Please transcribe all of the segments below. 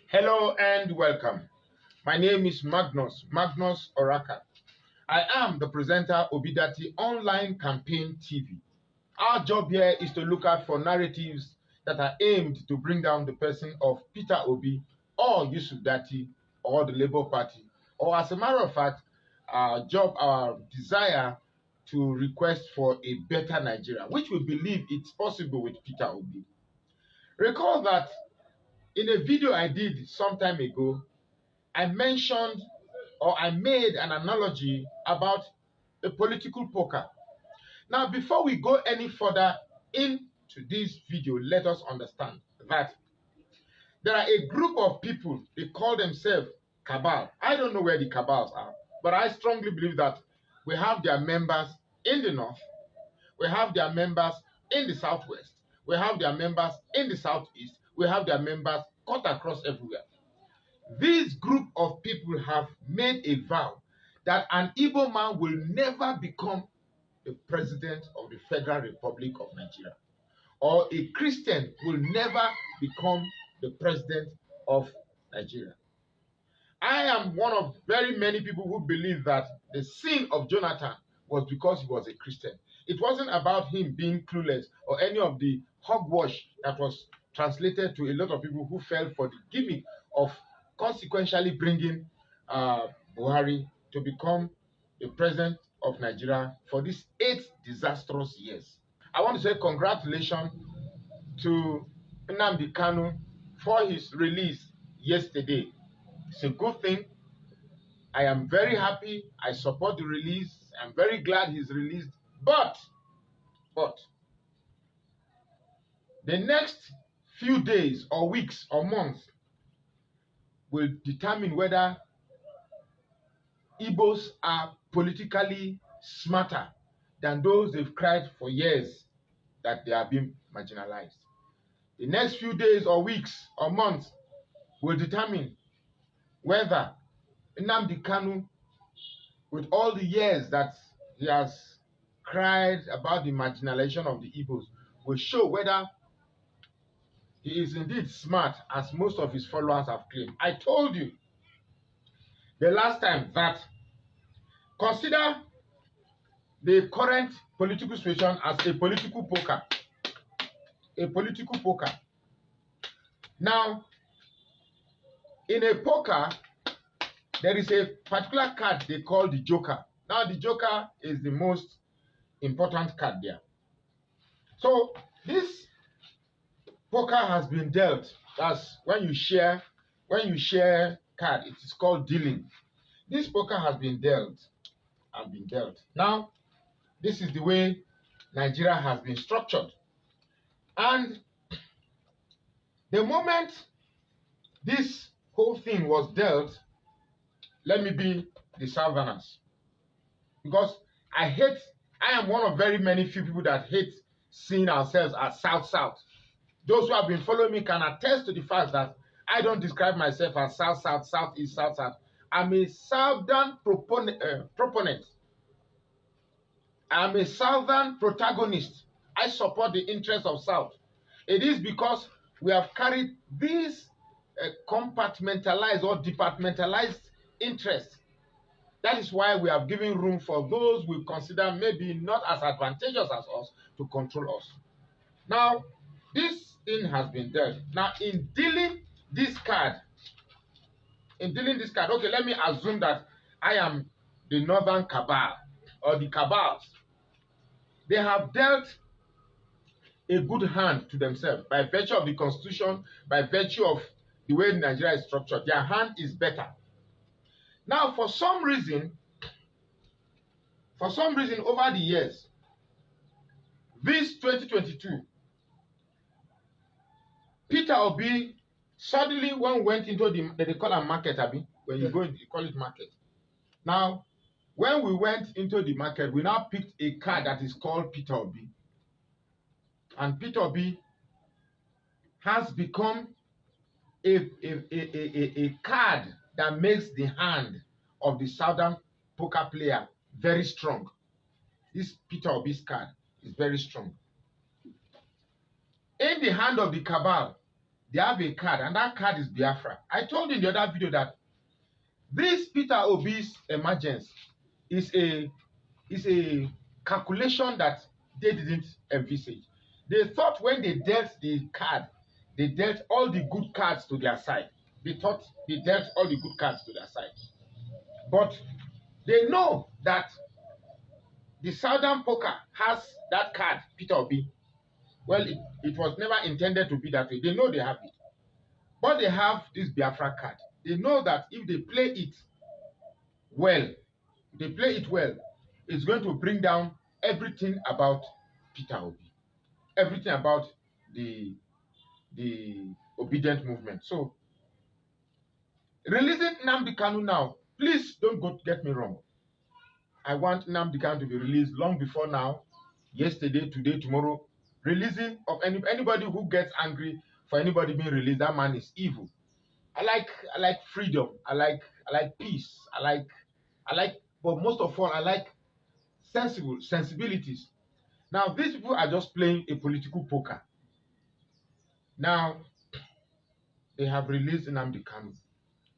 Hello and welcome. My name is Magnus Oraka. I am the presenter Obidati Online Campaign TV. Our job here is to look out for narratives that are aimed to bring down the person of Peter Obi or Yusuf Dati or the Labour Party, or as a matter of fact, our desire to request for a better Nigeria, which we believe it's possible with Peter Obi. Recall that in a video I did some time ago, I mentioned or I made an analogy about a political poker. Now, before we go any further into this video, let us understand that there are a group of people, they call themselves cabal. I don't know where the cabals are, but I strongly believe that we have their members in the north, we have their members in the southwest, we have their members in the southeast, we have their members cut across everywhere. This group of people have made a vow that an Igbo man will never become the president of the Federal Republic of Nigeria, or a Christian will never become the president of Nigeria. I am one of very many people who believe that the sin of Jonathan was because he was a Christian. It wasn't about him being clueless or any of the hogwash that was translated to a lot of people who fell for the gimmick of consequentially bringing Buhari to become the president of Nigeria for these 8 disastrous years. I want to say congratulations to Nnamdi Kanu for his release yesterday. It's a good thing. I am very happy. I support the release. I'm very glad he's released. But the next few days or weeks or months will determine whether Igbos are politically smarter than those they've cried for years that they are being marginalized. The next few days or weeks or months will determine whether Nnamdi Kanu, with all the years that he has cried about the marginalization of the Igbos, will show whether he is indeed smart, as most of his followers have claimed. I told you the last time that consider the current political situation as a political poker. A political poker. Now, in a poker, there is a particular card they call the Joker. Now, the Joker is the most important card there. So, this poker has been dealt. That's when you share card, it is called dealing. This poker has been dealt and been dealt. Now, this is the way Nigeria has been structured. And the moment this whole thing was dealt, let me be the Southerners. Because I am one of very many few people that hate seeing ourselves as South-South. Those who have been following me can attest to the fact that I don't describe myself as South-South, South-East, South-South. I'm a Southern proponent. I'm a Southern protagonist. I support the interests of South. It is because we have carried these compartmentalized or departmentalized interests. That is why we have given room for those we consider maybe not as advantageous as us to control us. Now, this thing has been dealt. Now, in dealing this card, okay, let me assume that I am the Northern Cabal or the Cabals. They have dealt a good hand to themselves by virtue of the Constitution, by virtue of the way Nigeria is structured. Their hand is better. Now, for some reason, over the years, this 2022, Peter Obi suddenly when we went into they call it market, Abi. When you go in, you call it market. Now, when we went into the market, we now picked a card that is called Peter Obi. And Peter Obi has become a card that makes the hand of the Southern poker player very strong. This Peter Obi's card is very strong. In the hand of the cabal, they have a card, and that card is Biafra. I told you in the other video that this Peter Obi's emergence is a calculation that they didn't envisage. They thought when they dealt the card, they dealt all the good cards to their side. They thought they dealt all the good cards to their side. But they know that the Southern Poker has that card, Peter Obi. Well, it was never intended to be that way. They know they have it. But they have this Biafra card. They know that if they play it well, it's going to bring down everything about Peter Obi, everything about the obedient movement. So, releasing Nnamdi Kanu now, please don't get me wrong. I want Nnamdi Kanu to be released long before now, yesterday, today, tomorrow. Releasing of anybody who gets angry for anybody being released, that man is evil. I like freedom. I like peace. I like, but most of all, I like sensibilities. Now, these people are just playing a political poker. Now, they have released Nnamdi Kanu.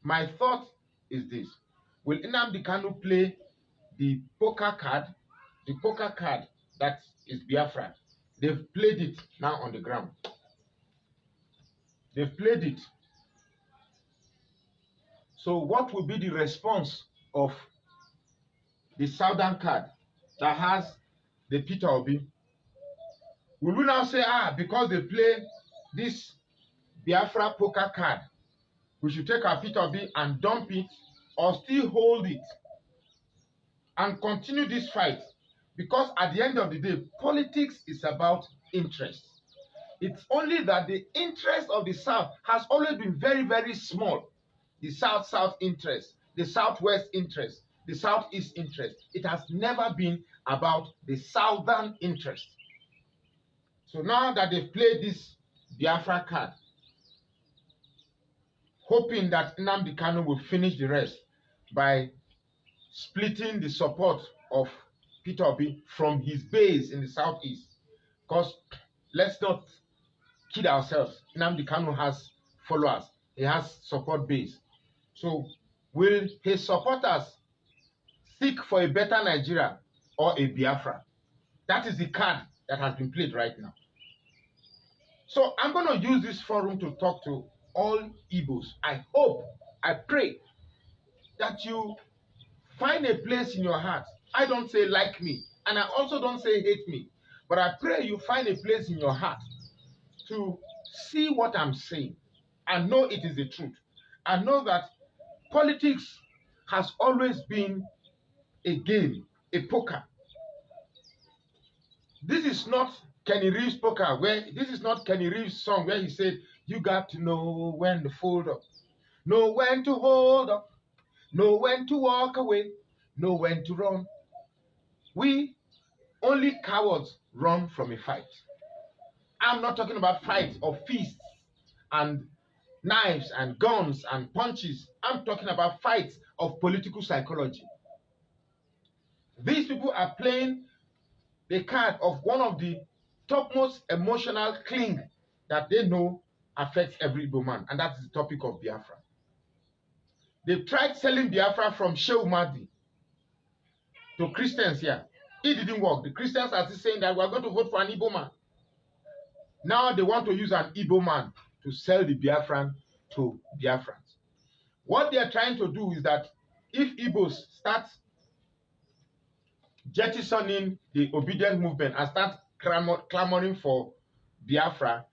My thought is this: will Nnamdi Kanu play the poker card that is Biafra? They've played it now on the ground. They've played it. So what will be the response of the Southern card that has the Peter Obi? Will we now say, because they play this Biafra poker card, we should take our Peter Obi and dump it, or still hold it and continue this fight? Because at the end of the day, politics is about interest. It's only that the interest of the South has always been very, very small. The South-South interest, the Southwest interest, the Southeast interest. It has never been about the Southern interest. So now that they've played this Biafra card, hoping that Nnamdi Kanu will finish the rest by splitting the support of Peter Obi from his base in the Southeast. Because let's not kid ourselves, Nnamdi Kanu has followers, he has support base. So will his supporters seek for a better Nigeria or a Biafra? That is the card that has been played right now. So I'm going to use this forum to talk to all Igbos. I hope, I pray that you find a place in your heart. I don't say like me, and I also don't say hate me, but I pray you find a place in your heart to see what I'm saying and know it is the truth. And know that politics has always been a game, a poker. This is not Kenny Reeves poker, this is not Kenny Reeves' song where he said, you got to know when to fold up, know when to hold up, know when to walk away, know when to run. We, only cowards, run from a fight. I'm not talking about fights of fists and knives and guns and punches. I'm talking about fights of political psychology. These people are playing the card of one of the topmost emotional cling that they know affects every Igbo man, and that is the topic of Biafra. They've tried selling Biafra from Shehu Mahdi to Christians here. It didn't work. The Christians are still saying that we're going to vote for an Igbo man. Now they want to use an Igbo man to sell the Biafran to Biafrans. What they are trying to do is that if Igbos start jettisoning the obedient movement and start clamoring for Biafra,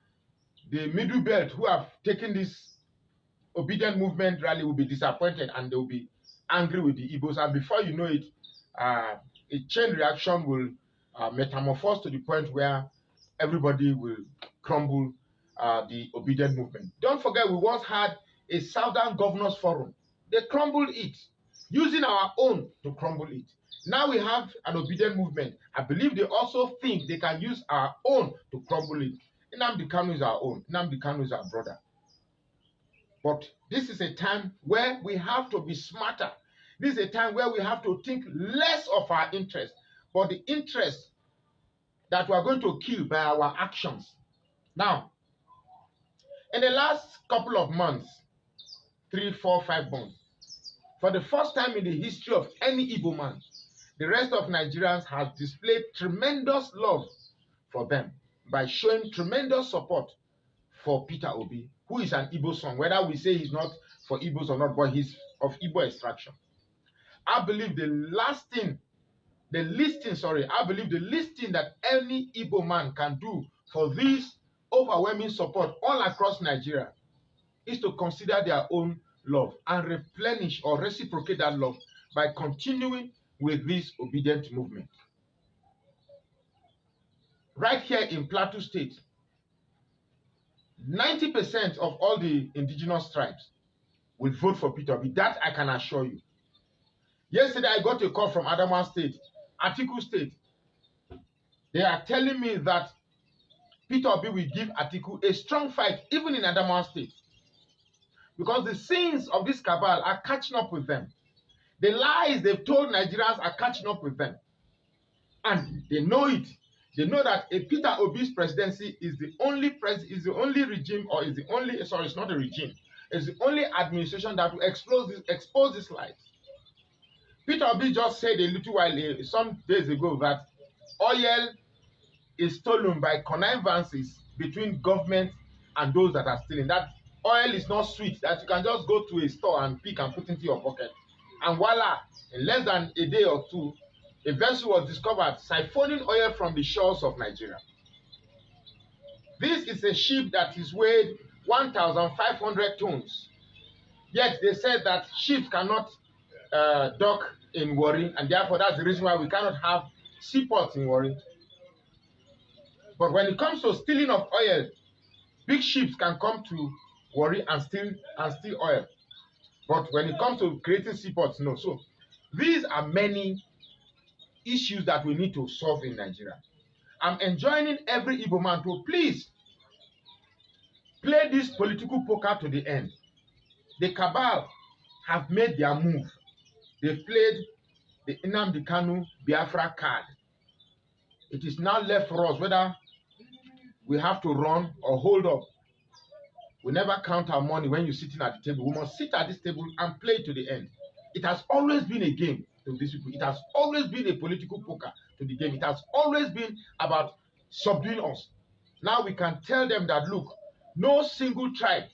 the middle belt who have taken this obedient movement rally will be disappointed and they will be angry with the Igbos. And before you know it, a chain reaction will metamorphose to the point where everybody will crumble the obedient movement. Don't forget, we once had a Southern Governors Forum. They crumbled it, using our own to crumble it. Now we have an obedient movement. I believe they also think they can use our own to crumble it. Nnamdi Kanu is our own. Nnamdi Kanu is our brother. But this is a time where we have to be smarter. This is a time where we have to think less of our interest, but the interest that we are going to kill by our actions. Now, In the last couple of months, 3, 4, 5 months, for the first time in the history of any Igbo man, the rest of Nigerians have displayed tremendous love for them by showing tremendous support for Peter Obi, who is an Igbo son, whether we say he's not for Igbos or not, but he's of Igbo extraction. I believe the least thing that any Igbo man can do for this overwhelming support all across Nigeria is to consider their own love and replenish or reciprocate that love by continuing with this obedient movement. Right here in Plateau State, 90% of all the indigenous tribes will vote for Peter Obi. That I can assure you. Yesterday, I got a call from Adamawa State, Atiku State. They are telling me that Peter Obi will give Atiku a strong fight, even in Adamawa State. Because the sins of this cabal are catching up with them. The lies they've told Nigerians are catching up with them. And they know it. They know that a Peter Obi's presidency is the only regime, or is the only, sorry, it's not a regime. It's the only administration that will expose this lies. Peter Obi just said a little while, some days ago, that oil is stolen by connivances between government and those that are stealing. That oil is not sweet, that you can just go to a store and pick and put into your pocket. And voila, in less than a day or two, a vessel was discovered siphoning oil from the shores of Nigeria. This is a ship that is weighed 1,500 tons. Yet they said that ships cannot dock in Warri, and therefore that's the reason why we cannot have seaports in Warri. But when it comes to stealing of oil, big ships can come to Warri and steal oil. But when it comes to creating seaports, no. So these are many issues that we need to solve in Nigeria. I'm enjoining every Igbo man to please play this political poker to the end. The cabal have made their move. They've played the Nnamdi Kanu Biafra card. It is now left for us whether we have to run or hold up. We never count our money when you're sitting at the table. We must sit at this table and play to the end. It has always been a game to these people. It has always been a political poker to the game. It has always been about subduing us. Now we can tell them that, look, no single tribe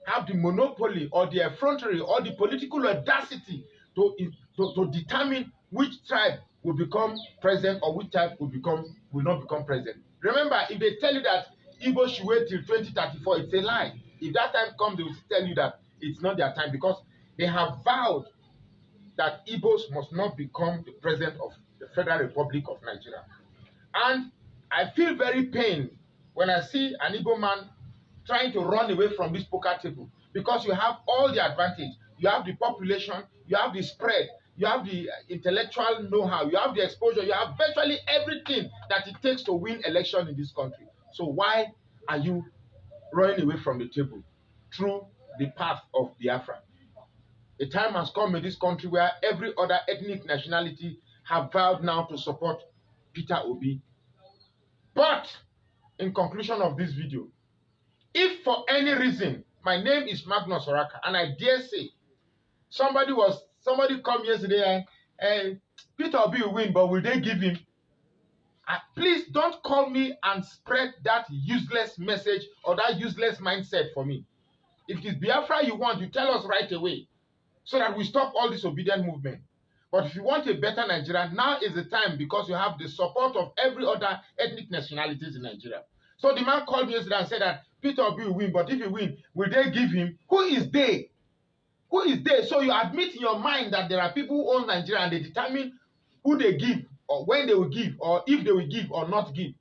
have the monopoly or the effrontery or the political audacity to determine which tribe will become president or which tribe will not become president. Remember, if they tell you that Igbo should wait till 2034, it's a lie. If that time comes, they will tell you that it's not their time, because they have vowed that Igbos must not become the president of the Federal Republic of Nigeria. And I feel very pained when I see an Igbo man trying to run away from this poker table, because you have all the advantage. You have the population, you have the spread, you have the intellectual know-how, you have the exposure, you have virtually everything that it takes to win election in this country. So why are you running away from the table through the path of Biafra? A time has come in this country where every other ethnic nationality have vowed now to support Peter Obi. But in conclusion of this video, if for any reason, my name is Magnus Oraka, and I dare say, somebody come yesterday and Peter Obi will win, but will they give him? Please don't call me and spread that useless message or that useless mindset for me. If it is Biafra you want, you tell us right away, so that we stop all this obedient movement. But if you want a better Nigeria, now is the time, because you have the support of every other ethnic nationalities in Nigeria. So the man called me yesterday and said that Peter Obi will win, but if he win, will they give him? Who is they? Who is they? So you admit in your mind that there are people who own Nigeria and they determine who they give, or when they will give, or if they will give or not give.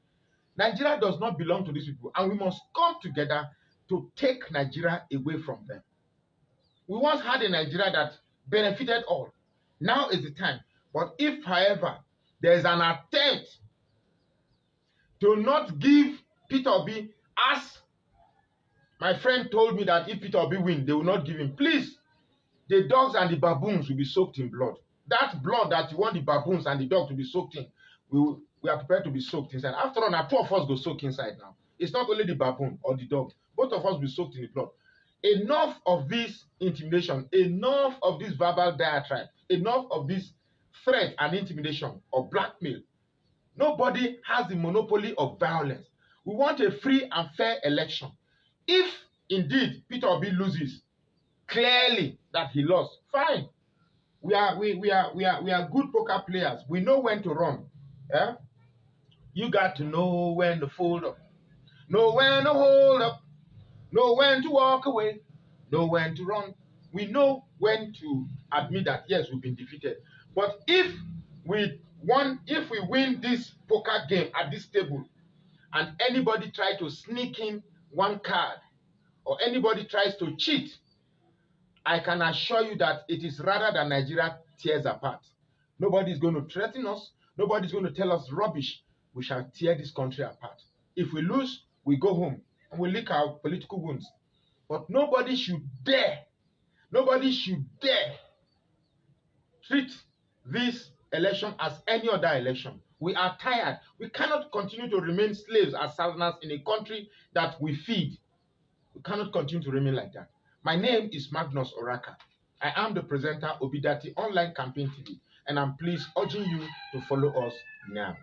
Nigeria does not belong to these people, and we must come together to take Nigeria away from them. We once had a Nigeria that benefited all. Now is the time. But if, however, there is an attempt to not give Peter Obi, as my friend told me that if Peter Obi wins, they will not give him, please, the dogs and the baboons will be soaked in blood. That blood that you want the baboons and the dog to be soaked in, we are prepared to be soaked inside. After all, now two of us go soak inside now. It's not only the baboon or the dog. Both of us will be soaked in the blood. Enough of this intimidation, enough of this verbal diatribe, enough of this threat and intimidation or blackmail. Nobody has the monopoly of violence. We want a free and fair election. If indeed Peter Obi loses, clearly that he lost, fine. We are good poker players. We know when to run. Yeah? You got to know when to fold up, know when to hold up, know when to walk away, know when to run. We know when to admit that yes, we've been defeated. But if we win this poker game at this table, and anybody try to sneak in one card, or anybody tries to cheat, I can assure you that it is rather than Nigeria tears apart. Nobody is going to threaten us. Nobody is going to tell us rubbish. We shall tear this country apart. If we lose, we go home and we lick our political wounds. But nobody should dare treat this election as any other election. We are tired. We cannot continue to remain slaves as southerners in a country that we feed. We cannot continue to remain like that. My name is Magnus Oraka. I am the presenter of Obidati Online Campaign TV, and I'm pleased urging you to follow us now.